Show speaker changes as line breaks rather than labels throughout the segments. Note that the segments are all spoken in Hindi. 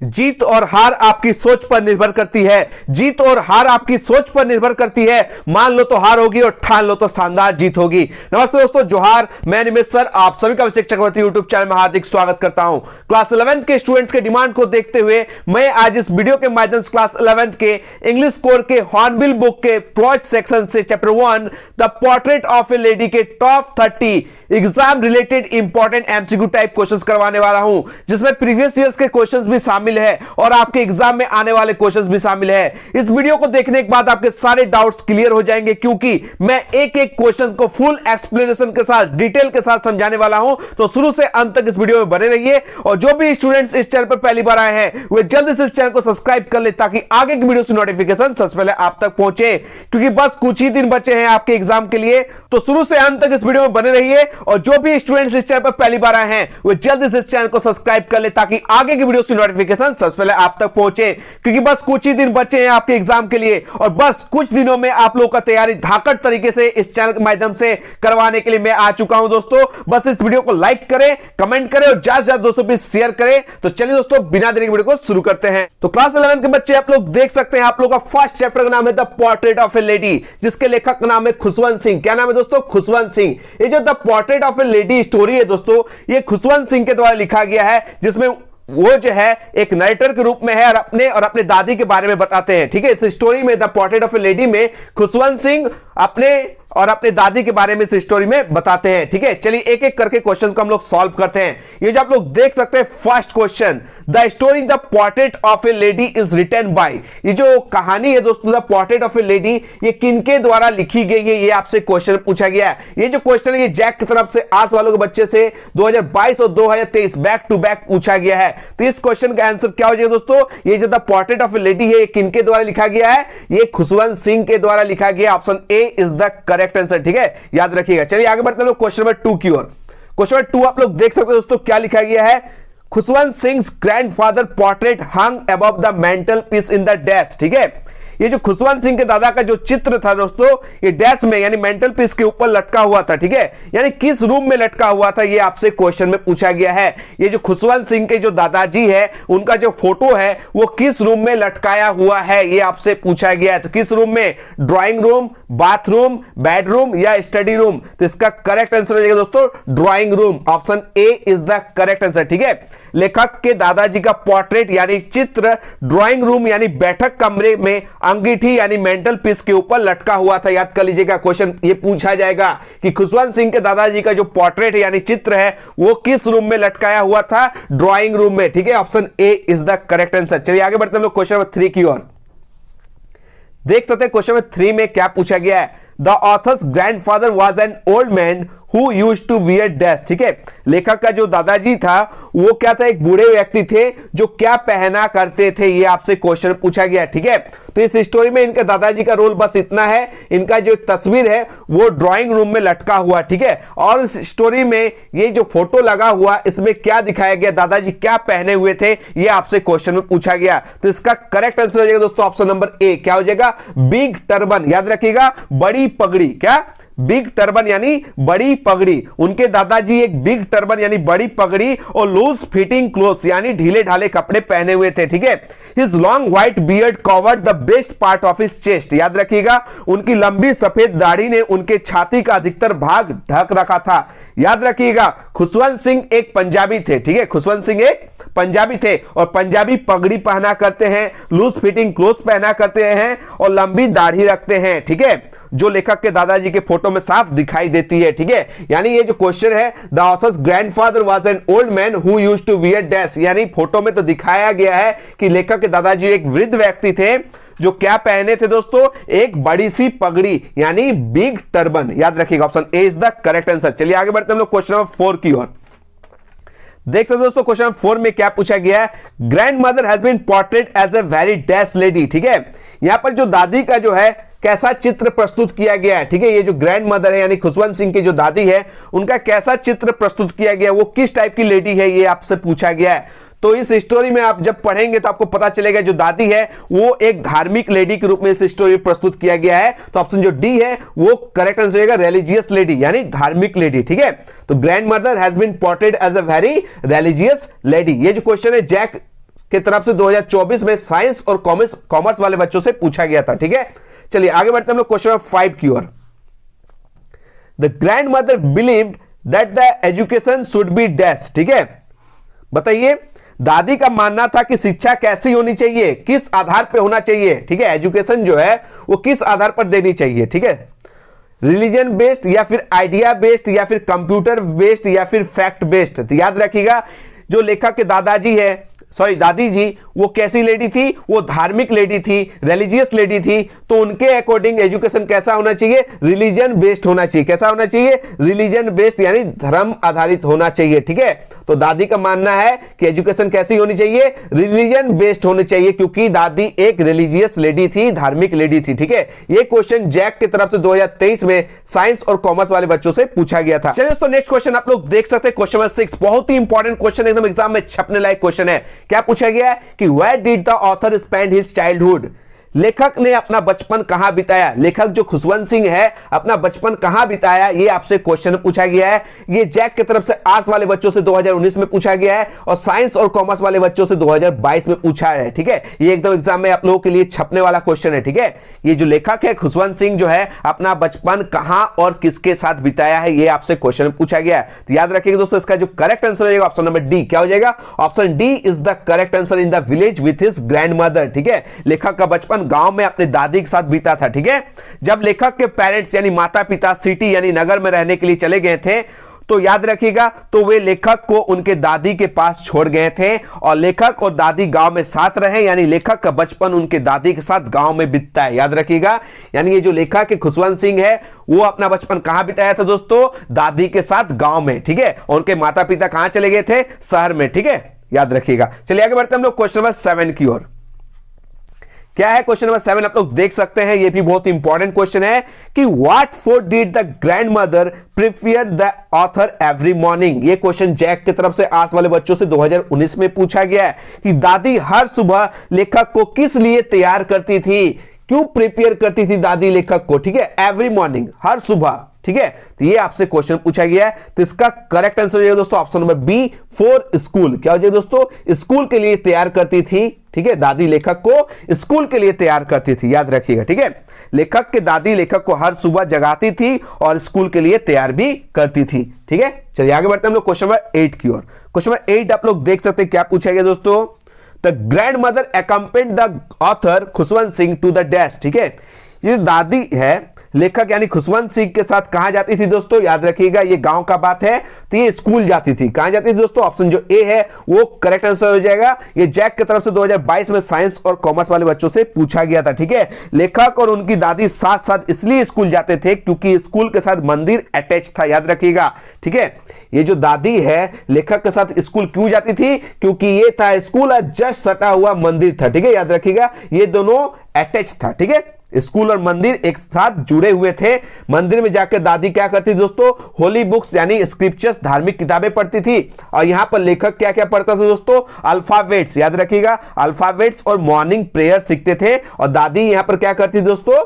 जीत और हार आपकी सोच पर निर्भर करती है। जीत और हार आपकी सोच पर निर्भर करती है। मान लो तो हार होगी और ठान लो तो शानदार जीत होगी। नमस्ते दोस्तों, जोहार। मैं निमित सर आप सभी का अभिषेक चक्रवर्ती यूट्यूब चैनल में हार्दिक स्वागत करता हूं। क्लास 11th के स्टूडेंट्स के डिमांड को देखते हुए मैं आज इस वीडियो के माध्यम से क्लास 11th के इंग्लिश कोर के हॉर्नबिल बुक के फर्स्ट सेक्शन से chapter 1 the portrait of a lady के top 30 exam related important MCQ type questions करवाने वाला हूं, जिसमें प्रीवियस ईयर्स के क्वेश्चंस भी शामिल है और आपके एग्जाम में आने वाले क्वेश्चंस भी शामिल है। इस वीडियो को देखने के बाद आपके सारे डाउट्स क्लियर हो जाएंगे, क्योंकि मैं एक एक क्वेश्चन को फुल एक्सप्लेनेशन के साथ, डिटेल के साथ समझाने वाला हूं। तो शुरू से अंत तक इस वीडियो में बने रहिए और जो भी स्टूडेंट्स इस चैनल पर पहली बार आए हैं वे जल्दी से इस चैनल को सब्सक्राइब कर ले, ताकि आगे की वीडियो की नोटिफिकेशन सबसे पहले आप तक पहुंचे, क्योंकि बस कुछ ही दिन बचे हैं आपके एग्जाम के लिए। तो शुरू से अंत तक इस वीडियो में बने रहिए और जो भी स्टूडेंट्स इस चैनल पर पहली बार आए हैं वे जल्दी से इस चैनल को सब्सक्राइब कर ले, ताकि आगे की वीडियो की नोटिफिकेशन सबसे पहले आप तक पहुंचे, क्योंकि बस कुछ ही दिन बचे हैं आपके एग्जाम के लिए और बस कुछ दिनों में आप लोगों का तैयारी धाकड़ तरीके से इस चैनल के माध्यम से करवाने के लिए मैं आ चुका हूं। दोस्तों बस इस वीडियो को लाइक करें, कमेंट करें और ज्यादा से ज्यादा दोस्तों भी शेयर करें। तो चलिए दोस्तों बिना देरी के वीडियो को शुरू करते हैं। तो क्लास 11 के बच्चे आप लोग देख सकते हैं, आप लोग का फर्स्ट चैप्टर का नाम है the portrait of a lady, जिसके लेखक का नाम है खुशवंत सिंह। क्या नाम है दोस्तों? खुशवंत सिंह। ये जो the portrait of a lady story है दोस्तों, ये खुशवंत सिंह के द्वारा लिखा गया है, जिसमें वो जो है एक नरेटर के रूप में है और अपने दादी के बारे में बताते हैं। ठीक है, इस स्टोरी में the portrait of a lady में खुशवंत सिंह अपने दादी के बारे में इस स्टोरी में बताते हैं। ठीक है, चलिए एक एक करके क्वेश्चन को हम लोग सॉल्व करते हैं। ये जो आप लोग देख सकते हैं first question, the story the portrait of a lady is written by. ये जो कहानी है दोस्तों the portrait of a lady, ये किनके द्वारा लिखी गई है, ये आपसे क्वेश्चन पूछा गया है। ये जो क्वेश्चन है ये जैक की तरफ से आर्ट्स वालों के बच्चे से 2022 और 2023 बैक टू बैक पूछा गया है। तो इस क्वेश्चन का आंसर क्या हो जाएगा दोस्तों? ये जो the portrait of a lady है, ये किनके द्वारा लिखा गया है? ये खुशवंत सिंह के द्वारा लिखा गया। Option A is the correct answer. ठीक है, याद रखिएगा। चलिए आगे बढ़ते हैं क्वेश्चन नंबर 2 की ओर। क्वेश्चन नंबर 2 आप लोग देख सकते हैं दोस्तों, क्या लिखा गया है? Khushwant Singh grandfather portrait hung above the mental peace in the dash. ठीक है, ये जो खुशवंत सिंह के दादा का जो चित्र था दोस्तों, ये डैश में यानी मेंटल पीस के ऊपर लटका हुआ था। ठीक है, यानी किस रूम में लटका हुआ था, ये आपसे क्वेश्चन में पूछा गया है। ये जो खुशवंत सिंह के जो दादाजी है, उनका जो फोटो है वो किस रूम में लटकाया हुआ है, ये आपसे पूछा गया है। तो किस रूम में? ड्राइंग रूम, बाथरूम, बेडरूम या स्टडी रूम? तो इसका करेक्ट आंसर हो जाएगा दोस्तों drawing room. Option A is the correct answer. ठीक है, लेखक के दादाजी का पोर्ट्रेट यानी चित्र ड्राइंग रूम यानी बैठक कमरे में अंगीठी यानी मेंटल पीस के ऊपर लटका हुआ था। याद कर लीजिएगा, क्वेश्चन ये पूछा जाएगा कि खुशवंत सिंह के दादाजी का जो पोर्ट्रेट है यानी चित्र है वो किस रूम में लटकाया हुआ था? ड्राइंग रूम में। ठीक है, option A is the correct answer. चलिए आगे बढ़ते हैं हम लोग क्वेश्चन नंबर 3 की ओर। देख सकते हैं क्वेश्चन नंबर 3 में क्या पूछा गया है? The author's grandfather was an old man who used to wear dash. ठीक है, लेखक का जो दादाजी था वो क्या था? एक बूढ़े व्यक्ति थे जो क्या पहना करते थे, ये आपसे क्वेश्चन पूछा गया। ठीक है, तो इस स्टोरी में इनके दादाजी का रोल बस इतना है, इनका जो तस्वीर है वो ड्राइंग रूम में लटका हुआ। ठीक है, और इस स्टोरी में ये जो फोटो लगा हुआ इसमें क्या दिखाया गया, दादाजी क्या पहने हुए थे, ये आपसे क्वेश्चन में पूछा गया। तो इसका करेक्ट आंसर हो जाएगा दोस्तों ऑप्शन नंबर ए। क्या हो जाएगा? Big turban. याद रखिएगा, बड़ी पगड़ी। क्या? बिग टर्बन यानी बड़ी पगड़ी। उनके दादाजी एक बिग टर्बन यानी बड़ी पगड़ी और लूज फिटिंग क्लोथ्स यानी ढीले ढाले कपड़े पहने हुए थे। ठीक है, his long white beard covered the best part of his chest. याद रखिएगा, उनकी लंबी सफेद दाढ़ी ने उनके छाती का अधिकतर भाग ढक रखा था। याद रखिएगा, खुशवंत सिंह एक पंजाबी थे। ठीक है, खुशवंत सिंह एक पंजाबी थे और पंजाबी पगड़ी पहना करते हैं, लूज फिटिंग क्लोथ्स पहना करते हैं और लंबी दाढ़ी रखते हैं। ठीक है, जो लेखक के दादाजी के फोटो में साफ दिखाई देती है। ठीक है, यानी ये जो क्वेश्चन है the author's grandfather was an old man who used to wear dash, यानी फोटो में तो दिखाया गया है कि लेखक के दादाजी एक वृद्ध व्यक्ति थे जो क्या पहने थे दोस्तों? एक बड़ी सी पगड़ी यानी बिग टर्बन। याद रखिएगा, option A is the correct answer. चलिए आगे बढ़ते हैं हम लोग क्वेश्चन नंबर 4 की ओर। देख सकते हैं दोस्तों क्वेश्चन 4 में क्या पूछा गया है? Grandmother has been portrait as a very dash lady. ठीक है, यहां पर जो दादी का जो है कैसा चित्र प्रस्तुत किया गया है। ठीक है, ये जो ग्रैंड मदर है यानी खुशवंत सिंह की जो दादी है उनका कैसा चित्र प्रस्तुत किया गया, वो किस टाइप की लेडी है, ये आपसे पूछा गया है। तो इस स्टोरी में आप जब पढ़ेंगे तो आपको पता चलेगा जो दादी है वो एक धार्मिक लेडी के रूप में इस स्टोरी प्रस्तुत किया गया है। तो ऑप्शन जो डी है वो करेक्ट आंसर रहेगा, रिलीजियस लेडी यानी धार्मिक लेडी। ठीक है, तो grandmother has been portrait as a very religious lady. ये जो क्वेश्चन है जैक की तरफ से 2024 में साइंस और कॉमर्स वाले बच्चों से पूछा गया था। ठीक है, चलिए आगे बढ़ते हैं हम लोग क्वेश्चन नंबर 5 की ओर। The grandmother believed that the education should be dash. ठीक है, बताइए, दादी का मानना था कि शिक्षा कैसी होनी चाहिए, किस आधार पे होना चाहिए। ठीक है, एजुकेशन जो है वो किस आधार पर देनी चाहिए। ठीक है, रिलीजन बेस्ड या फिर आइडिया बेस्ड या फिर कंप्यूटर बेस्ड या फिर फैक्ट बेस्ड। तो याद रखिएगा, जो लेखक के दादी जी वो कैसी लेडी थी, वो धार्मिक लेडी थी, रिलीजियस लेडी थी, तो उनके अकॉर्डिंग एजुकेशन कैसा होना चाहिए, रिलीजन बेस्ड होना चाहिए। कैसा होना चाहिए, रिलीजन बेस्ड यानी धर्म आधारित होना चाहिए। ठीक है, तो दादी का मानना है कि एजुकेशन कैसी होनी चाहिए, रिलीजन बेस्ड होनी चाहिए, क्योंकि दादी एक रिलीजियस लेडी थी, धार्मिक लेडी थी। ठीक है, ये क्वेश्चन जैक की तरफ से 2023 में साइंस और कॉमर्स वाले बच्चों से पूछा गया था। चलिए दोस्तों, नेक्स्ट क्वेश्चन आप लोग देख सकते हैं, क्वेश्चन नंबर 6, बहुत ही इंपॉर्टेंट क्वेश्चन, एकदम एग्जाम में छपने लायक क्वेश्चन है। क्या पूछा गया है कि where did the author spend his childhood, लेखक ने अपना बचपन कहां बिताया। लेखक जो खुशवंत सिंह है अपना बचपन कहां बिताया, ये आपसे क्वेश्चन पूछा गया है। ये जैक की तरफ से आर्ट्स वाले बच्चों से 2019 में पूछा गया है और साइंस और कॉमर्स वाले बच्चों से 2022 में पूछा है। ठीक है, ये एकदम एग्जाम में आप लोगों के लिए छपने वाला क्वेश्चन है। ठीक है, ये जो लेखक है खुशवंत सिंह जो है अपना बचपन कहां और किसके साथ बिताया है, ये आपसे क्वेश्चन पूछा गया है। तो याद रखिएगा दोस्तों, इसका जो करेक्ट आंसर रहेगा ऑप्शन नंबर डी। क्या हो जाएगा, option D is the correct answer, in the village with his grandmother. ठीक है, लेखक का बचपन गांव में अपने दादी के साथ बीता था। ठीक है, जब लेखक के पेरेंट्स यानी माता पिता सिटी यानी नगर में रहने के लिए चले गए थे, तो याद रखिएगा, तो वे लेखक को उनके दादी के पास छोड़ गए थे और लेखक और दादी गांव में साथ रहे, यानी लेखक का बचपन उनके दादी के साथ गांव में बीतता है। याद रखिएगा, यानी ये जो लेखक है खुशवंत सिंह है वो अपना बचपन कहां बिताया था दोस्तों, दादी के साथ गांव में। ठीक है, और उनके माता पिता कहां चले गए थे, शहर में। ठीक है, याद रखिएगा। चलिए आगे बढ़ते हैं हम लोग क्वेश्चन नंबर 7 की ओर। क्या है क्वेश्चन नंबर 7, आप लोग देख सकते हैं, ये भी बहुत इंपॉर्टेंट क्वेश्चन है कि what food did the grand mother prepare the author every morning. ये क्वेश्चन जैक की तरफ से आर्ट्स वाले बच्चों से 2019 में पूछा गया है कि दादी हर सुबह लेखक को किस लिए तैयार करती थी, क्यों प्रिपेयर करती थी दादी लेखक को। ठीक है, एवरी मॉर्निंग, हर सुबह। ठीक है, तो ये आपसे क्वेश्चन पूछा गया है, तो इसका करेक्ट आंसर है दोस्तों option number B, for school. क्या हो जाएगा दोस्तों, स्कूल के लिए तैयार करती थी। ठीक है, दादी लेखक को स्कूल के लिए तैयार करती थी, याद रखिएगा। ठीक है, लेखक के दादी लेखक को हर सुबह जगाती थी और स्कूल के लिए तैयार भी करती थी। ठीक है, चलिए आगे बढ़ते हैं हम लोग क्वेश्चन नंबर 8 की ओर। क्वेश्चन नंबर 8 आप लोग देख सकते हैं, क्या पूछा गया दोस्तों, the grandmother accompanied the author Khushwant Singh to the dash. ठीक है, ये दादी है लेखक यानी खुशवंत सिंह के साथ कहां जाती थी दोस्तों, याद रखिएगा, ये गांव का बात है, तो ये स्कूल जाती थी। कहां जाती थी दोस्तों, ऑप्शन जो ए है वो करेक्ट आंसर हो जाएगा। ये जैक की तरफ से 2022 में साइंस और कॉमर्स वाले बच्चों से पूछा गया था। ठीक है, लेखक और उनकी दादी साथ साथ इसलिए स्कूल जाते थे क्योंकि स्कूल के साथ मंदिर अटैच था, याद रखिएगा। ठीक है, ये जो दादी है लेखक के साथ स्कूल क्यों जाती थी, क्योंकि ये था स्कूल और जस्ट सटा हुआ मंदिर था। ठीक है, याद रखिएगा, ये दोनों अटैच था। ठीक है, स्कूल और मंदिर एक साथ जुड़े हुए थे। मंदिर में जाकर दादी क्या करती थी दोस्तों, होली बुक्स यानी स्क्रिप्चर्स धार्मिक किताबें पढ़ती थी, और यहां पर लेखक क्या क्या पढ़ता था दोस्तों, अल्फाबेट्स, याद रखिएगा, अल्फाबेट्स और मॉर्निंग प्रेयर सीखते थे, और दादी यहां पर क्या करती दोस्तों,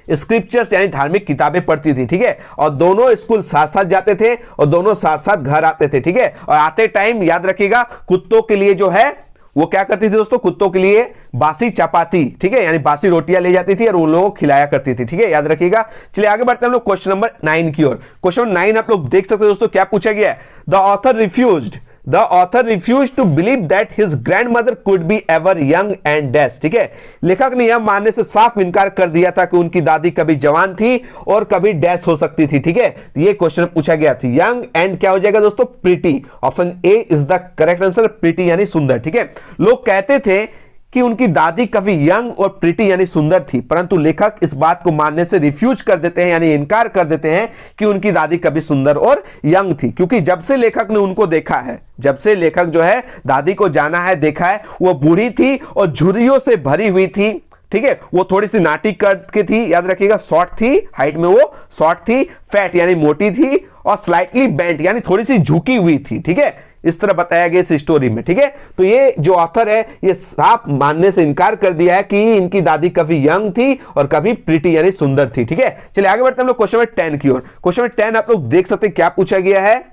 स्क्रिप्चर्स यानी धार्मिक किताबें पढ़ती थी। ठीक है, और दोनों स्कूल साथ साथ जाते थे और दोनों साथ साथ घर आते थे। ठीक है, और आते टाइम याद रखिएगा कुत्तों के लिए जो है वो क्या करती थी दोस्तों, कुत्तों के लिए बासी चपाती, ठीक है, यानी बासी रोटियां ले जाती थी और उन लोगों को खिलाया करती थी। ठीक है, याद रखिएगा। चलिए आगे बढ़ते हैं हम लोग क्वेश्चन नंबर 9 की ओर। क्वेश्चन नंबर 9 आप लोग देख सकते हैं दोस्तों, क्या पूछा गया है, the author refused to believe that his grandmother could be ever young and dash. ठीक है, लेखक ने यह मानने से साफ इनकार कर दिया था कि उनकी दादी कभी जवान थी और कभी डैश हो सकती थी। ठीक है, तो ये क्वेश्चन पूछा गया था, यंग एंड क्या हो जाएगा दोस्तों, pretty. Option A is the correct answer, pretty यानी सुंदर। ठीक है, लोग कहते थे कि उनकी दादी काफी यंग और प्रीटी यानी सुंदर थी, परंतु लेखक इस बात को मानने से रिफ्यूज कर देते हैं यानी इनकार कर देते हैं कि उनकी दादी कभी सुंदर और यंग थी, क्योंकि जब से लेखक ने उनको देखा है, जब से लेखक जो है दादी को जाना है, देखा है, वो बूढ़ी थी और झुर्रियों से भरी हुई थी। ठीक है, वो थोड़ी सी नाटी कट की थी, याद रखिएगा, शॉर्ट थी, हाइट में वो शॉर्ट थी, फैट यानी मोटी थी, और स्लाइटली बेंट यानी थोड़ी सी झुकी हुई थी। ठीक है, इस तरह बताया गया इस स्टोरी में। ठीक है, तो ये जो ऑथर है ये साफ मानने से इनकार कर दिया है कि इनकी दादी कभी यंग थी और कभी प्रीटी यानी सुंदर थी। ठीक है, चलिए आगे बढ़ते हैं हम लोग क्वेश्चन नंबर 10 की ओर। क्वेश्चन नंबर 10 आप लोग देख सकते हैं, क्या पूछा गया है,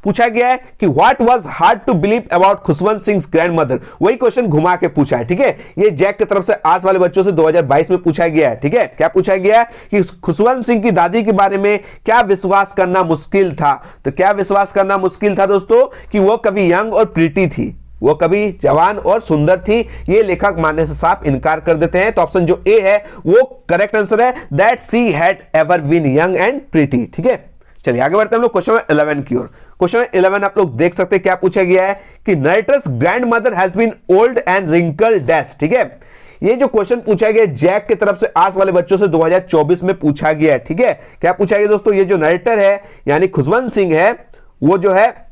पूछा गया है कि what was hard to believe about Khushwant Singh grandmother, वही क्वेश्चन घुमा के पूछा है। ठीक है, ये जैक की तरफ से आर्ट्स वाले बच्चों से 2022 में पूछा गया है। ठीक है, क्या पूछा गया है कि खुशवंत सिंह की दादी के बारे में क्या विश्वास करना मुश्किल था। तो क्या विश्वास करना मुश्किल था दोस्तों कि वो कभी यंग और प्रीटी थी, वो कभी जवान और सुंदर थी। ये लेखक मानने से साफ इनकार कर देते हैं। तो ऑप्शन जो ए है वो करेक्ट आंसर है, that she had ever been young and pretty. ठीक है, चलिए आगे बढ़ते हैं हम लोग क्वेश्चन 11 की ओर। क्वेश्चन 11 आप लोग देख सकते हैं क्या पूछा गया है कि narrator's grandmother has been old and wrinkle dash. ठीक है, ये जो क्वेश्चन पूछा गया जैक की तरफ से आर्ट्स वाले बच्चों से 2024 में पूछा गया है। ठीक है, क्या पूछा गया दोस्तों, ये जो नरेटर है यानी खुशवंत सिंह है, वो जो है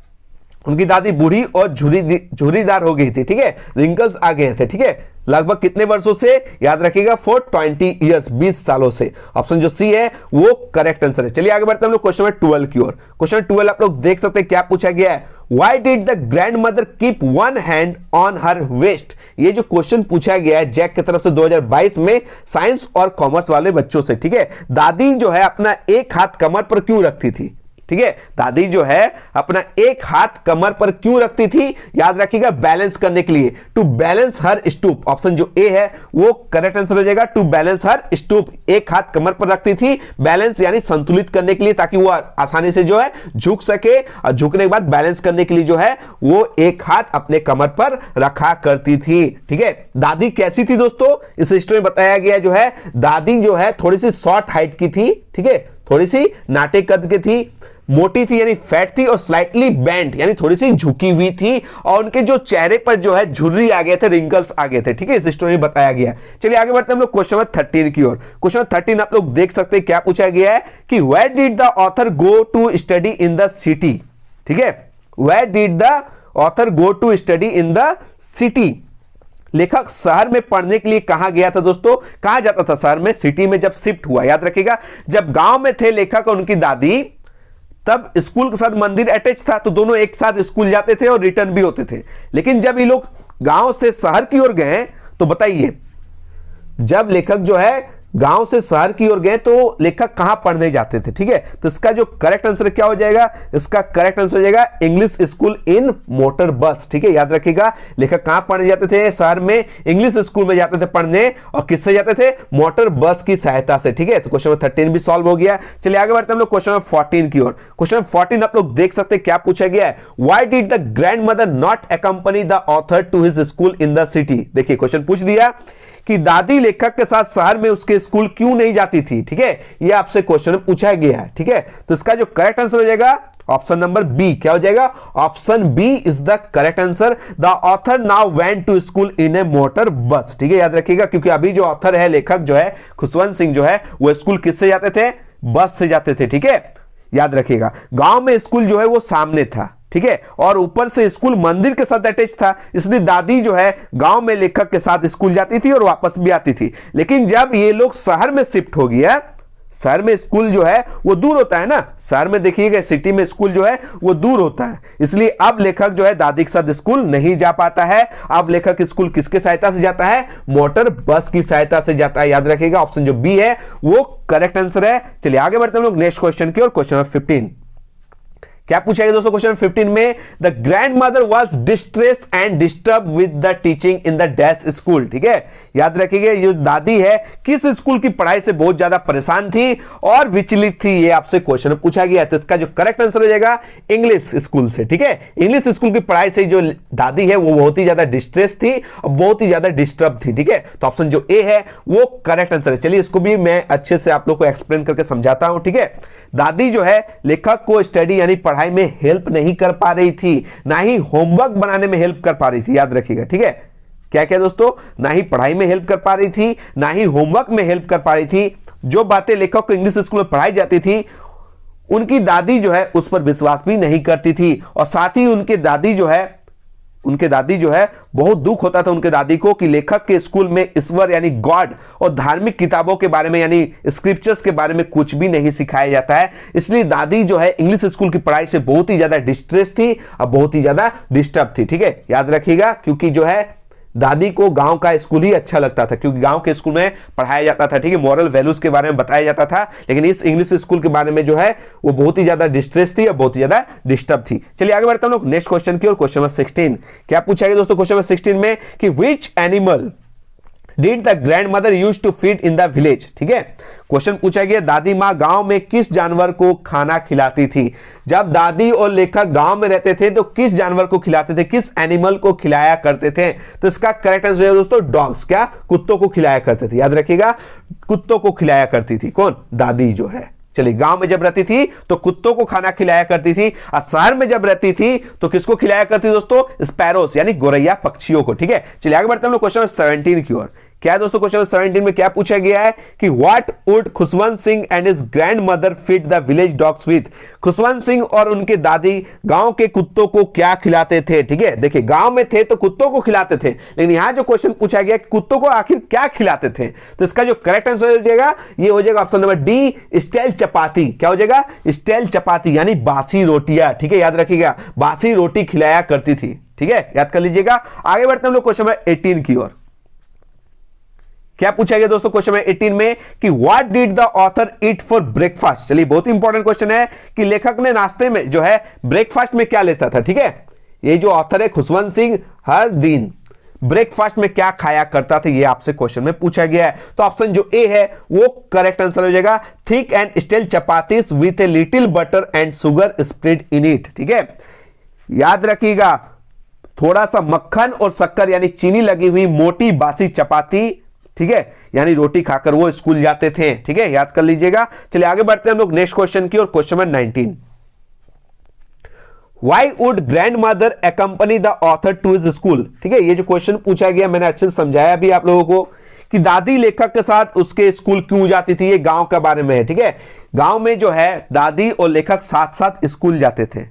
उनकी दादी बूढ़ी और झुर्रीदार हो गई थी। ठीक है, रिंकल्स आ गए थे। ठीक है, लगभग कितने वर्षों से, याद रखिएगा 420 ईयर्स, 20 सालों से। ऑप्शन जो सी है वो करेक्ट आंसर है। चलिए आगे बढ़ते हैं हम लोग क्वेश्चन 12 की ओर। क्वेश्चन 12 आप लोग देख सकते हैं क्या पूछा गया है, why did the grandmother keep one hand on her waist. ये जो क्वेश्चन पूछा गया है जैक की तरफ से 2022 में साइंस और कॉमर्स वाले बच्चों से। ठीक है, दादी जो है अपना एक हाथ कमर पर क्यों रखती थी। ठीक है, दादी जो है अपना एक हाथ कमर पर क्यों रखती थी, याद रखिएगा बैलेंस करने के लिए, to balance her stoop. Option जो ए है वो करेक्ट आंसर हो जाएगा, टू बैलेंस हर स्टूप। एक हाथ कमर पर रखती थी, बैलेंस यानी संतुलित करने के लिए, ताकि वो आसानी से जो है झुक सके, और झुकने के बाद बैलेंस करने के लिए जो है वो एक हाथ अपने कमर पर रखा करती थी। ठीक है, दादी कैसी थी दोस्तों, इस हिस्ट्री में बताया गया जो है दादी जो है थोड़ी सी शॉर्ट हाइट की थी। ठीक है, थोड़ी सी नाटे कद की थी, मोटी थी यानी फैट थी, और स्लाइटली बेंट यानी थोड़ी सी झुकी हुई थी, और उनके जो चेहरे पर जो है झुर्री आ गए थे, रिंकल्स आ गए थे। ठीक है, इस स्टोरी में बताया गया। चलिए आगे बढ़ते हैं हम लोग क्वेश्चन 13 की ओर। क्वेश्चन 13 आप लोग देख सकते हैं क्या पूछा गया है कि where did the author go to study in the city. ठीक है, where did the author go to study in the city. लेखक शहर में पढ़ने के लिए कहां गया था दोस्तों, कहां जाता था शहर में, सिटी में जब शिफ्ट हुआ। याद रखिएगा जब गांव में थे लेखक और उनकी दादी, तब स्कूल के साथ मंदिर अटैच था, तो दोनों एक साथ स्कूल जाते थे और रिटर्न भी होते थे। लेकिन जब ये लोग गांव से शहर की ओर गए, तो बताइए जब लेखक जो है गांव से शहर की ओर गए तो लेखक कहां पढ़ने जाते थे। ठीक है, तो इसका जो करेक्ट आंसर क्या हो जाएगा, इसका करेक्ट आंसर हो जाएगा इंग्लिश स्कूल इन मोटर बस। ठीक है, याद रखिएगा लेखक कहां पढ़ने जाते थे, शहर में इंग्लिश स्कूल में जाते थे पढ़ने, और किससे जाते थे, मोटर बस की सहायता से। ठीक है, तो क्वेश्चन 13 भी सॉल्व हो गया। चलिए आगे बढ़ते हैं हम लोग क्वेश्चन 14 की ओर। क्वेश्चन 14 आप लोग देख सकते हैं क्या पूछा गया है, why did the grandmother not accompany the author to his school in the city. देखिए क्वेश्चन पूछ दिया कि दादी लेखक के साथ शहर में उसके स्कूल क्यों नहीं जाती थी। ठीक है, ये आपसे क्वेश्चन पूछा गया है। ठीक है, तो इसका जो करेक्ट आंसर हो जाएगा ऑप्शन नंबर बी। क्या हो जाएगा, option B is the correct answer, the author now went to school in a motor bus. ठीक है, याद रखिएगा क्योंकि अभी जो ऑथर है लेखक जो है खुशवंत सिंह जो है वो स्कूल किससे जाते थे, बस से जाते थे। ठीक है, याद रखिएगा गांव में स्कूल जो है वो सामने था। ठीक है, और ऊपर से स्कूल मंदिर के साथ अटैच था, इसलिए दादी जो है गांव में लेखक के साथ स्कूल जाती थी और वापस भी आती थी। लेकिन जब ये लोग शहर में शिफ्ट हो गया, शहर में स्कूल जो है वो दूर होता है ना, शहर में देखिएगा सिटी में स्कूल जो है वो दूर होता है, इसलिए अब लेखक जो है दादी के साथ स्कूल नहीं जा पाता है। अब लेखक स्कूल किसके सहायता से जाता है, मोटर बस की सहायता से जाता है। याद रखिएगा ऑप्शन जो बी है वो करेक्ट आंसर है। चलिए आगे बढ़ते हैं हम लोग नेक्स्ट क्वेश्चन की ओर। क्वेश्चन नंबर 15 क्या पूछा गया दोस्तों, क्वेश्चन 15 में the grandmother was distress and disturb with the teaching in the dash school. ठीक है, याद रखिएगा ये दादी है किस स्कूल की पढ़ाई से बहुत ज्यादा परेशान थी और विचलित थी, ये आपसे क्वेश्चन पूछा गया। तो इसका जो करेक्ट आंसर हो जाएगा इंग्लिश स्कूल से। ठीक है, इंग्लिश स्कूल की पढ़ाई से जो दादी है वो बहुत ही ज्यादा डिस्ट्रेस थी और बहुत ही ज्यादा डिस्टर्ब थी। ठीक है, तो ऑप्शन जो ए है वो करेक्ट आंसर है। चलिए इसको भी मैं अच्छे से आप लोग को एक्सप्लेन करके समझाता हूं। ठीक है, दादी जो है लेखक को स्टडी यानी पढ़ाई में हेल्प नहीं कर पा रही थी, ना ही होमवर्क बनाने में हेल्प कर पा रही थी। याद रखिएगा, ठीक है, क्या क्या दोस्तों, ना ही पढ़ाई में हेल्प कर पा रही थी, ना ही होमवर्क में हेल्प कर पा रही थी। जो बातें लेखक को इंग्लिश स्कूल में पढ़ाई जाती थी उनकी दादी जो है उस पर विश्वास भी नहीं करती थी, और साथ ही उनके दादी जो है बहुत दुख होता था उनके दादी को कि लेखक के स्कूल में ईश्वर यानी गॉड और धार्मिक किताबों के बारे में यानी स्क्रिप्चर्स के बारे में कुछ भी नहीं सिखाया जाता है। इसलिए दादी जो है इंग्लिश स्कूल की पढ़ाई से बहुत ही ज्यादा डिस्ट्रेस थी और बहुत ही ज्यादा डिस्टर्ब थी। ठीक है, याद रखिएगा क्योंकि जो है दादी को गांव का स्कूल ही अच्छा लगता था, क्योंकि गांव के स्कूल में पढ़ाया जाता था, ठीक है, मॉरल वैल्यूज के बारे में बताया जाता था। लेकिन इस इंग्लिश स्कूल के बारे में जो है वो बहुत ही ज्यादा डिस्ट्रेस थी और बहुत ही ज्यादा डिस्टर्ब थी। चलिए आगे बढ़ते हैं हम लोग नेक्स्ट क्वेश्चन की ओर। क्वेश्चन नंबर 16 क्या पूछा गया दोस्तों क्वेश्चन नंबर 16 में कि which animal did the grandmother use to feed in the village. ठीक है, क्वेश्चन पूछा गया दादी माँ गांव में किस जानवर को खाना खिलाती थी। जब दादी और लेखक गांव में रहते थे तो किस जानवर को खिलाते थे, किस एनिमल को खिलाया करते थे। तो इसका करेक्ट आंसर है दोस्तों डॉग्स, क्या कुत्तों को खिलाया करते थे। याद रखिएगा कुत्तों को खिलाया करती थी कौन, दादी जो है। चलिए गांव में जब रहती थी तो कुत्तों को खाना खिलाया करती थी, और शहर में जब रहती थी तो किसको खिलाया करती थी दोस्तों, स्पैरोस यानी गोरैया पक्षियों को। ठीक है, चलिए आगे बढ़ते हैं हम लोग क्वेश्चन नंबर 17 की ओर। क्या है दोस्तों क्वेश्चन 17 में क्या पूछा गया है कि what would Khushwant Singh and his grand mother feed the village dogs with. Khushwant Singh और उनके दादी गांव के कुत्तों को क्या खिलाते थे। ठीक है, देखिए गांव में थे तो कुत्तों को खिलाते थे, लेकिन यहां जो क्वेश्चन पूछा गया कुत्तों को आखिर क्या खिलाते थे। तो इसका जो करेक्ट आंसर हो जाएगा ये हो जाएगा ऑप्शन नंबर डी, स्टेल चपाती। क्या हो जाएगा, स्टेल चपाती यानी बासी रोटियां। ठीक है, याद रखिएगा बासी रोटी खिलाया करती थी। ठीक है, याद कर लीजिएगा। आगे बढ़ते हैं हम लोग क्वेश्चन नंबर 18 की ओर। क्या पूछा गया दोस्तों क्वेश्चन नंबर 18 में कि what did the author eat for breakfast. चलिए बहुत इंपॉर्टेंट क्वेश्चन है कि लेखक ने नाश्ते में जो है ब्रेकफास्ट में क्या लेता था। ठीक है, ये जो ऑथर है खुशवंत सिंह हर दिन ब्रेकफास्ट में क्या खाया करता था, ये आपसे क्वेश्चन में पूछा गया है। तो ऑप्शन जो ए है वो करेक्ट आंसर हो जाएगा, thick and stale chapatis with a little butter and sugar spread in it. ठीक है, याद रखिएगा थोड़ा सा मक्खन और शक्कर यानी चीनी लगी हुई मोटी बासी चपाती, ठीक है, यानी रोटी खाकर वो स्कूल जाते थे। ठीक है, याद कर लीजिएगा। चलिए आगे बढ़ते हैं हम लोग नेक्स्ट क्वेश्चन की और question number 19। Why would grandmother accompany the author to his school। ठीक है, ये जो क्वेश्चन पूछा गया मैंने अच्छे से समझाया भी आप लोगों को कि दादी लेखक के साथ उसके स्कूल क्यों जाती थी। ये गांव के बारे में है। ठीक है, गांव में जो है दादी और लेखक साथ साथ स्कूल जाते थे,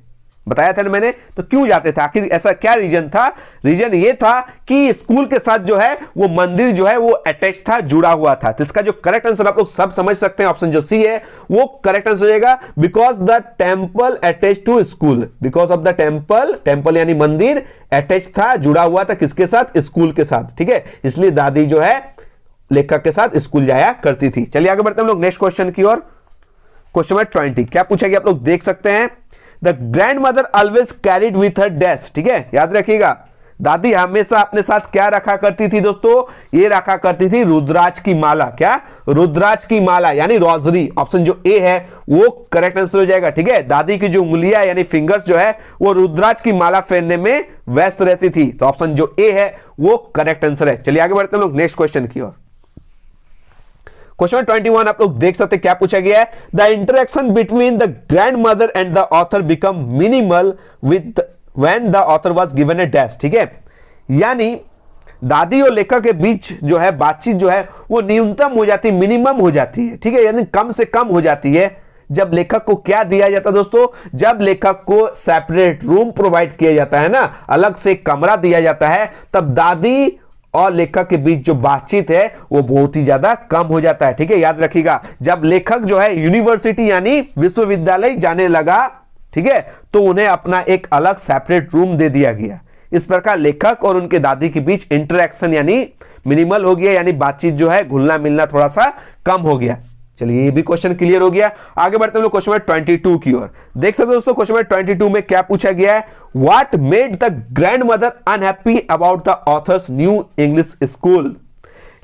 बताया था ना मैंने। तो क्यों जाते थे, आखिर ऐसा क्या रीजन था। रीजन ये था कि स्कूल के साथ जो है वो मंदिर जो है वो अटैच था, जुड़ा हुआ था। तो इसका जो करेक्ट आंसर आप लोग सब समझ सकते हैं, ऑप्शन जो सी है वो करेक्ट आंसर हो जाएगा, because the temple attach to school. Because of the temple, temple यानी मंदिर अटैच था, जुड़ा हुआ था किसके साथ, स्कूल के साथ। ठीक है, इसलिए दादी जो है लेखक के साथ स्कूल जाया करती थी। चलिए आगे बढ़ते हैं हम लोग नेक्स्ट क्वेश्चन की ओर। क्वेश्चन नंबर 20 क्या पूछा गया आप लोग देख सकते हैं। The grand mother always carried with her dash. ठीक है, याद रखिएगा दादी हमेशा अपने साथ क्या रखा करती थी दोस्तों, ये रखा करती थी रुद्राक्ष की माला। क्या, रुद्राक्ष की माला यानी रोजरी। ऑप्शन जो ए है वो करेक्ट आंसर हो जाएगा। ठीक है, दादी की जो उंगलियां यानी फिंगर्स जो है वो रुद्राक्ष की माला पहनने में व्यस्त रहती थी। तो ऑप्शन जो ए है वो करेक्ट आंसर है। चलिए आगे बढ़ते हैं लोग नेक्स्ट क्वेश्चन की ओर। क्वेश्चन 21 आप लोग देख सकते हैं क्या पूछा गया है। The interaction between the grand mother and the author become minimal with when the author was given A dash. ठीक है, यानी दादी और लेखक के बीच जो है बातचीत जो है वो न्यूनतम हो जाती, मिनिमम हो जाती है। ठीक है, यानी कम से कम हो जाती है जब लेखक को क्या दिया जाता है दोस्तों, जब लेखक को सेपरेट रूम प्रोवाइड किया जाता है ना, अलग से कमरा दिया जाता है, तब दादी और लेखक के बीच जो बातचीत है वो बहुत ही ज्यादा कम हो जाता है। ठीक है, याद रखिएगा जब लेखक जो है यूनिवर्सिटी यानी विश्वविद्यालय जाने लगा, ठीक है, तो उन्हें अपना एक अलग सेपरेट रूम दे दिया गया। इस प्रकार लेखक और उनके दादी के बीच इंटरेक्शन यानी मिनिमल हो गया, यानी बातचीत जो है घुलना मिलना थोड़ा सा कम हो गया। चलिए ये भी क्वेश्चन क्लियर हो गया। आगे बढ़ते हैं लोग क्वेश्चन नंबर 22 की ओर। देख सकते हो दोस्तों क्वेश्चन नंबर 22 में क्या पूछा गया है। What made the grand mother unhappy about the author's new English school.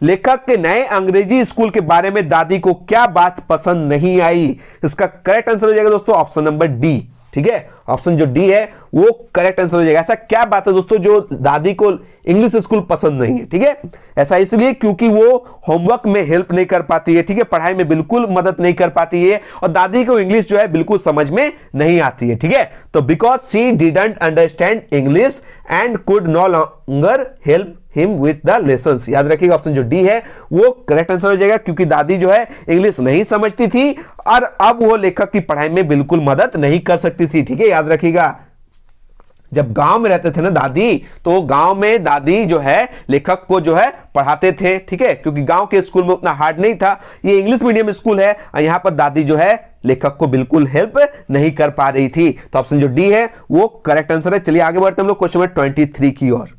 लेखक के नए अंग्रेजी स्कूल के बारे में दादी को क्या बात पसंद नहीं आई। इसका करेक्ट आंसर हो जाएगा दोस्तों ऑप्शन नंबर डी। ठीक है, ऑप्शन जो डी है वो करेक्ट आंसर हो जाएगा। ऐसा क्या बात है दोस्तों जो दादी को इंग्लिश स्कूल पसंद नहीं है। ठीक है, ऐसा इसलिए क्योंकि वो होमवर्क में हेल्प नहीं कर पाती है। ठीक है, पढ़ाई में बिल्कुल मदद नहीं कर पाती है और दादी को इंग्लिश जो है बिल्कुल समझ में नहीं आती है। ठीक है, तो because she didn't understand English and could no longer help him with the lessons. याद रखिएगा ऑप्शन जो डी है वो करेक्ट आंसर हो जाएगा, क्योंकि दादी जो है इंग्लिश नहीं समझती थी और अब वो लेखक की पढ़ाई में बिल्कुल मदद नहीं कर सकती थी। ठीक है, याद रखिएगा जब गांव में रहते थे ना दादी, तो गांव में दादी जो है लेखक को जो है पढ़ाते थे। ठीक है, क्योंकि गांव के स्कूल में उतना हार्ड नहीं था, ये इंग्लिश मीडियम स्कूल है और यहां पर दादी जो है लेखक को बिल्कुल हेल्प नहीं कर पा रही थी। तो ऑप्शन जो डी है वो करेक्ट आंसर है। चलिए आगे बढ़ते हैं हम लोग क्वेश्चन नंबर 23 की ओर।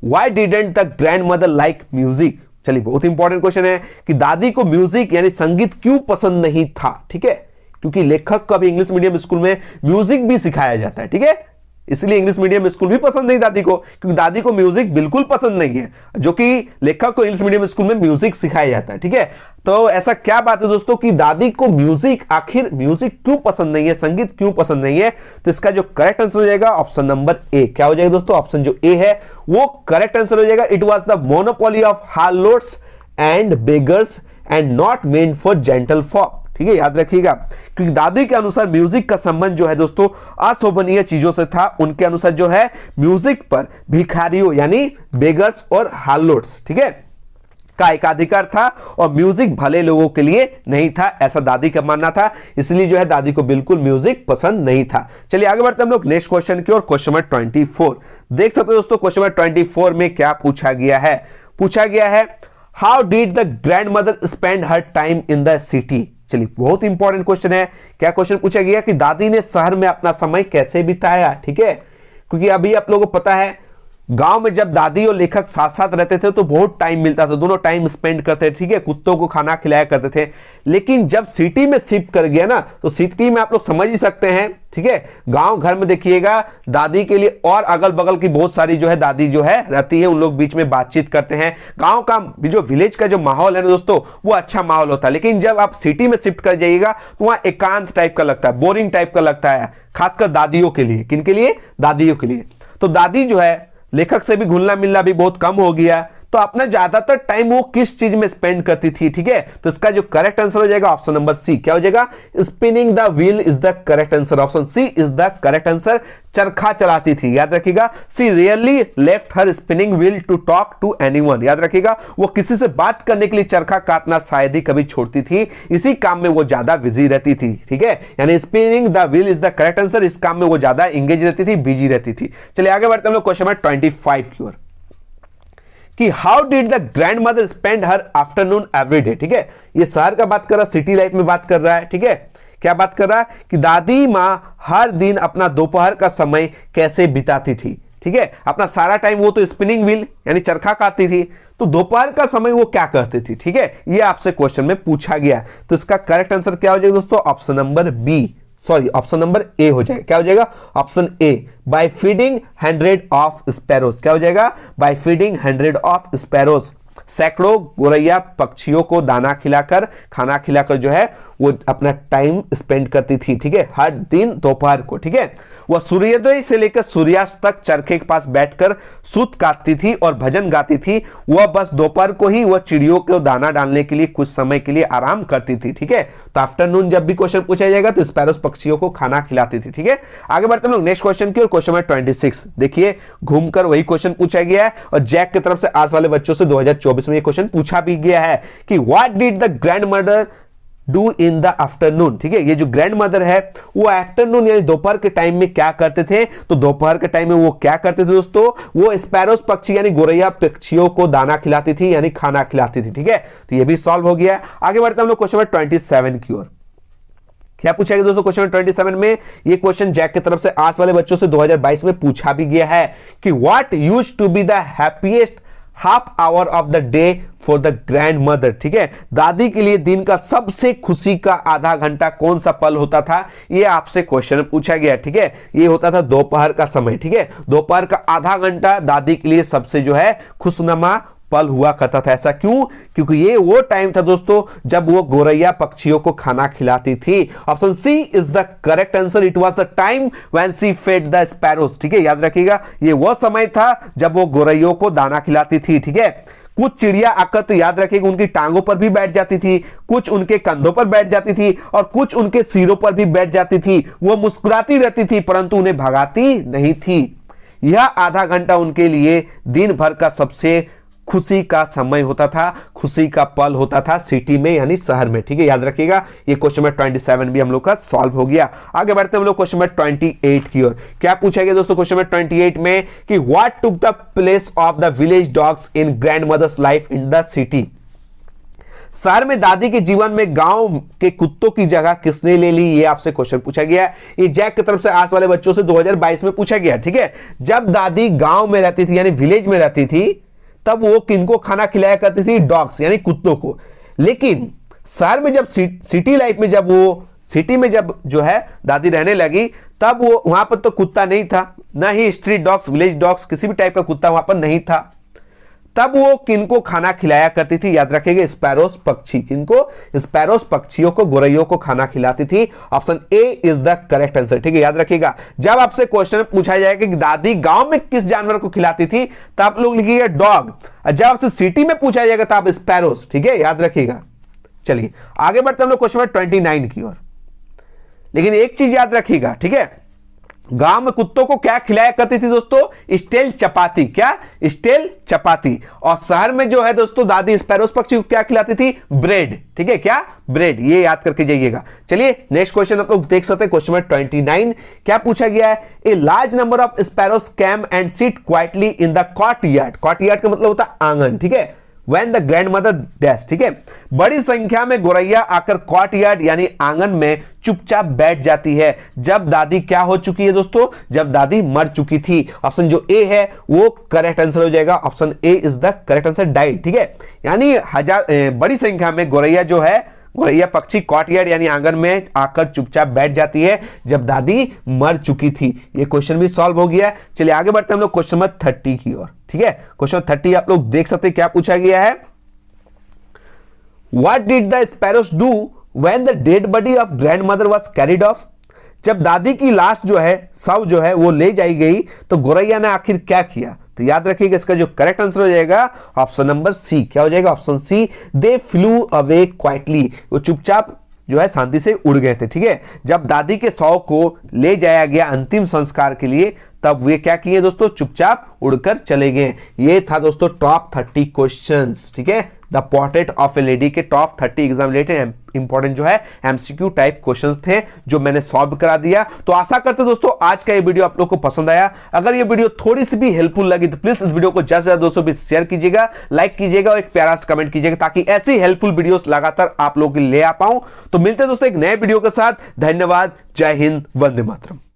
Why didn't the grandmother like music. चलिए बहुत इंपॉर्टेंट क्वेश्चन है कि दादी को म्यूजिक यानी संगीत क्यों पसंद नहीं था। ठीक है, क्योंकि लेखक को भी इंग्लिश मीडियम स्कूल में म्यूजिक भी सिखाया जाता है। ठीक है, इसलिए इंग्लिश मीडियम स्कूल भी पसंद नहीं दादी को, क्योंकि दादी को म्यूजिक बिल्कुल पसंद नहीं है, जो कि लेखक को इंग्लिश मीडियम स्कूल में म्यूजिक सिखाया जाता है। ठीक है, तो ऐसा क्या बात है दोस्तों कि दादी को म्यूजिक, आखिर म्यूजिक क्यों पसंद नहीं है, संगीत क्यों पसंद नहीं है। तो इसका जो करेक्ट आंसर हो जाएगा ऑप्शन नंबर ए। क्या हो जाएगा दोस्तों, ऑप्शन जो ए है वो करेक्ट आंसर हो जाएगा। It was the monopoly of harlots and beggars and not meant for gentle folk. ठीक है, याद रखिएगा, क्योंकि दादी के अनुसार म्यूजिक का संबंध जो है दोस्तों अशोभनीय चीजों से था। उनके अनुसार जो है म्यूजिक पर भिखारियों यानी बेगर्स और हार्लोट्स, ठीक है, का एकाधिकार था और म्यूजिक भले लोगों के लिए नहीं था, ऐसा दादी का मानना था। इसलिए जो है दादी को बिल्कुल म्यूजिक पसंद नहीं था। चलिए आगे बढ़ते हैं हम लोग नेक्स्ट क्वेश्चन की ओर। क्वेश्चन नंबर 24 देख सकते हो दोस्तों। क्वेश्चन नंबर 24 में क्या पूछा गया है, पूछा गया है how did the grand mother spend her time in the city. चलिए बहुत इंपॉर्टेंट क्वेश्चन है। क्या क्वेश्चन पूछा गया कि दादी ने शहर में अपना समय कैसे बिताया। ठीक है, क्योंकि अभी आप लोगों को पता है गांव में जब दादी और लेखक साथ साथ रहते थे तो बहुत टाइम मिलता था, दोनों टाइम स्पेंड करते थे। ठीक है, कुत्तों को खाना खिलाया करते थे। लेकिन जब सिटी में शिफ्ट कर गया ना, तो सिटी में आप लोग समझ ही सकते हैं। ठीक है, गांव घर में देखिएगा दादी के लिए और अगल बगल की बहुत सारी जो है दादी जो है रहती है, उन लोग बीच में बातचीत करते हैं। गांव का जो विलेज का जो माहौल है ना दोस्तों, वो अच्छा माहौल होता है। लेकिन जब आप सिटी में शिफ्ट कर जाइएगा तो वहां एकांत टाइप का लगता है, बोरिंग टाइप का लगता है, खासकर दादियों के लिए। किनके लिए, दादियों के लिए। तो दादी जो है लेखक से भी घुलना मिलना भी बहुत कम हो गया, तो अपना ज्यादातर टाइम वो किस चीज में स्पेंड करती थी। ठीक है, तो इसका जो करेक्ट आंसर हो जाएगा ऑप्शन नंबर सी। क्या हो जाएगा, spinning the wheel is the correct answer. Option C is the correct answer. चरखा चलाती थी, याद रखिएगा। She rarely left her spinning wheel to talk to anyone. याद रखिएगा, वो किसी से बात करने के लिए चरखा काटना शायद ही कभी छोड़ती थी, इसी काम में वो ज्यादा बिजी रहती थी। ठीक है, यानी spinning the wheel is the correct answer. इस काम में वो ज्यादा एंगेज रहती थी, बिजी रहती थी। चलिए आगे बढ़ते हैं हम लोग क्वेश्चन नंबर 25 की ओर कि how did the grand mother spend her afternoon every day. ठीक है, ये शहर का बात कर रहा है, सिटी लाइफ में बात कर रहा है। ठीक है, क्या बात कर रहा है कि दादी मां हर दिन अपना दोपहर का समय कैसे बिताती थी। ठीक है, अपना सारा टाइम वो तो स्पिनिंग व्हील यानी चरखा काटती थी, तो दोपहर का समय वो क्या करती थी। ठीक है, ये आपसे क्वेश्चन में पूछा गया। तो इसका करेक्ट आंसर क्या हो जाएगा दोस्तों, option number B, sorry option number A हो जाएगा। क्या हो जाएगा, option A, by feeding 100 of sparrows. क्या हो जाएगा, बाय फीडिंग 100 ऑफ स्पैरोज। सैकड़ों गोरैया पक्षियों को दाना खिलाकर, खाना खिलाकर जो है वो अपना टाइम स्पेंड करती थी। ठीक है, हर दिन दोपहर को। ठीक है, वह सूर्योदय से लेकर सूर्यास्त तक चरखे के पास बैठकर सूत काटती थी और भजन गाती थी। वह बस दोपहर को ही वह चिड़ियों को दाना डालने के लिए कुछ समय के लिए आराम करती थी। ठीक है, तो आफ्टरनून जब भी क्वेश्चन पूछा जाएगा तो स्पैरोस पक्षियों को खाना खिलाती थी। ठीक है, आगे बढ़ते हैं लोग नेक्स्ट क्वेश्चन की ओर। क्वेश्चन नंबर 26 देखिए, घूमकर वही क्वेश्चन पूछा गया है और जैक की तरफ से आर्ट्स वाले बच्चों से 2024 में ये क्वेश्चन पूछा भी गया है कि what did the grand mother do in the afternoon. ठीक है, ये जो ग्रैंड मदर है वो आफ्टरनून यानी दोपहर के टाइम में क्या करते थे। तो दोपहर के टाइम में वो क्या करते थे दोस्तों, वो स्पैरोस पक्षी यानी गोरैया पक्षियों को दाना खिलाती थी यानी खाना खिलाती थी। ठीक है, तो ये भी सॉल्व हो गया। आगे बढ़ते हैं हम लोग क्वेश्चन नंबर 27 की ओर। क्या पूछा गया दोस्तों क्वेश्चन नंबर 27 में, ये क्वेश्चन जैक की तरफ से आर्ट्स वाले बच्चों से 2022 में पूछा भी गया है कि what used to be the happiest half hour of the day for the grandmother. ठीक है, दादी के लिए दिन का सबसे खुशी का आधा घंटा कौन सा पल होता था, ये आपसे क्वेश्चन पूछा गया। ठीक है, ये होता था दोपहर का समय। ठीक है, दोपहर का आधा घंटा दादी के लिए सबसे जो है खुशनुमा पल हुआ करता था। ऐसा क्यों, क्योंकि ये वो टाइम था दोस्तों जब वो गोरैया पक्षियों को खाना खिलाती थी। Option C is the correct answer. It was the time when she fed the sparrows. ठीक है, याद रखिएगा, ये वो समय था जब वो गोरैयों को दाना खिलाती थी। ठीक है, कुछ चिड़िया आकर तो याद रखिएगा उनकी टांगों पर भी बैठ जाती थी, कुछ उनके कंधों पर बैठ जाती थी और कुछ उनके सिरों पर भी बैठ जाती थी। वो मुस्कुराती रहती थी परंतु उन्हें भगाती नहीं थी। यह आधा घंटा उनके लिए दिन भर का सबसे खुशी का समय होता था, खुशी का पल होता था सिटी में यानी शहर में। ठीक है, याद रखिएगा। ये क्वेश्चन नंबर 27 भी हम लोग का सॉल्व हो गया। आगे बढ़ते हैं हम लोग क्वेश्चन नंबर 28 की ओर। क्या पूछा गया दोस्तों क्वेश्चन नंबर 28 में कि what took the place of the village dogs in grandmother's life in the city. शहर में दादी के जीवन में गांव के कुत्तों की जगह किसने ले ली, ये आपसे क्वेश्चन पूछा गया है। ये जैक की तरफ से आर्ट्स वाले बच्चों से 2022 में पूछा गया, ठीक है। जब दादी गांव में रहती थी यानी विलेज में रहती थी, तब वो किनको खाना खिलाया करती थी, डॉग्स यानी कुत्तों को। लेकिन शहर में जब सिटी लाइफ में जब वो सिटी में जब जो है दादी रहने लगी, तब वो वहां पर तो कुत्ता नहीं था, ना ही स्ट्रीट डॉग्स, विलेज डॉग्स, किसी भी टाइप का कुत्ता वहां पर नहीं था। तब वो किनको खाना खिलाया करती थी, याद रखिएगा, स्पैरोस पक्षी। किनको? स्पैरोस पक्षियों को, गोरैयों को खाना खिलाती थी। Option A is the correct answer, ठीक है। याद रखिएगा, जब आपसे क्वेश्चन पूछा जाएगा कि दादी गांव में किस जानवर को खिलाती थी, तो आप लोग लिखिएगा डॉग। जब आपसे सिटी में पूछा जाएगा तो आप स्पैरोस, ठीक है, याद रखिएगा। चलिए आगे बढ़ते हम लोग क्वेश्चन नंबर 29 की ओर। लेकिन एक चीज याद रखिएगा, ठीक है, गांव में कुत्तों को क्या खिलाया करती थी दोस्तों? स्टेल चपाती। क्या? स्टेल चपाती। और शहर में जो है दोस्तों दादी स्पैरोस पक्षी को क्या खिलाती थी? ब्रेड, ठीक है। क्या? ब्रेड। ये याद करके जाइएगा। चलिए नेक्स्ट क्वेश्चन आप लोग देख सकते हैं, क्वेश्चन नंबर 29 क्या पूछा गया है? A large number of sparrows came and sit quietly in the courtyard. Courtyard का मतलब होता है आंगन, ठीक है। When the grandmother dies, ठीक है। बड़ी संख्या में गोरैया आकर कॉर्टयार्ड यानी आंगन में चुपचाप बैठ जाती है जब दादी क्या हो चुकी है दोस्तों? जब दादी मर चुकी थी। ऑप्शन जो ए है वो करेक्ट आंसर हो जाएगा। Option A is the correct answer, died, ठीक है। यानी बड़ी संख्या में गोरैया जो है, गोरैया पक्षी कॉर्टयार्ड यानी आंगन में आकर चुपचाप बैठ जाती है जब दादी मर चुकी थी। ये क्वेश्चन भी सॉल्व हो गया। चलिए आगे बढ़ते हैं हम लोग क्वेश्चन नंबर 30 की ओर, ठीक है। क्वेश्चन 30 आप लोग देख सकते हैं क्या पूछा गया है? What did the sparrows do when the dead body of grandmother was carried of. जब दादी की लाश जो है, शव जो है वो ले जाई गई, तो गोरैया ने आखिर क्या किया? तो याद रखिएगा इसका जो करेक्ट आंसर हो जाएगा ऑप्शन नंबर सी। क्या हो जाएगा? Option C, they flew away quietly. वो चुपचाप जो है शांति से उड़ गए थे, ठीक है। जब दादी के शव को ले जाया गया अंतिम संस्कार के लिए, तब वे क्या किए दोस्तों? चुपचाप उड़कर चले गए। ये था दोस्तों टॉप 30 क्वेश्चंस, ठीक है। The portrait of a lady के टॉप 30 एग्जाम रिलेटेड इंपॉर्टेंट जो है एमसीक्यू टाइप क्वेश्चंस थे जो मैंने सॉल्व करा दिया। तो आशा करते दोस्तों आज का ये वीडियो आप लोग को पसंद आया। अगर ये वीडियो थोड़ी सी भी हेल्पफुल लगी तो प्लीज इस वीडियो को ज्यादा से ज्यादा दोस्तों भी शेयर कीजिएगा, लाइक कीजिएगा और एक प्यारा सा कमेंट कीजिएगा, ताकि ऐसी हेल्पफुल वीडियोस लगातार आप लोग के लिए ले आ पाऊं। तो मिलते हैं दोस्तों एक नए वीडियो के साथ। धन्यवाद। जय हिंद। वंदे मातरम।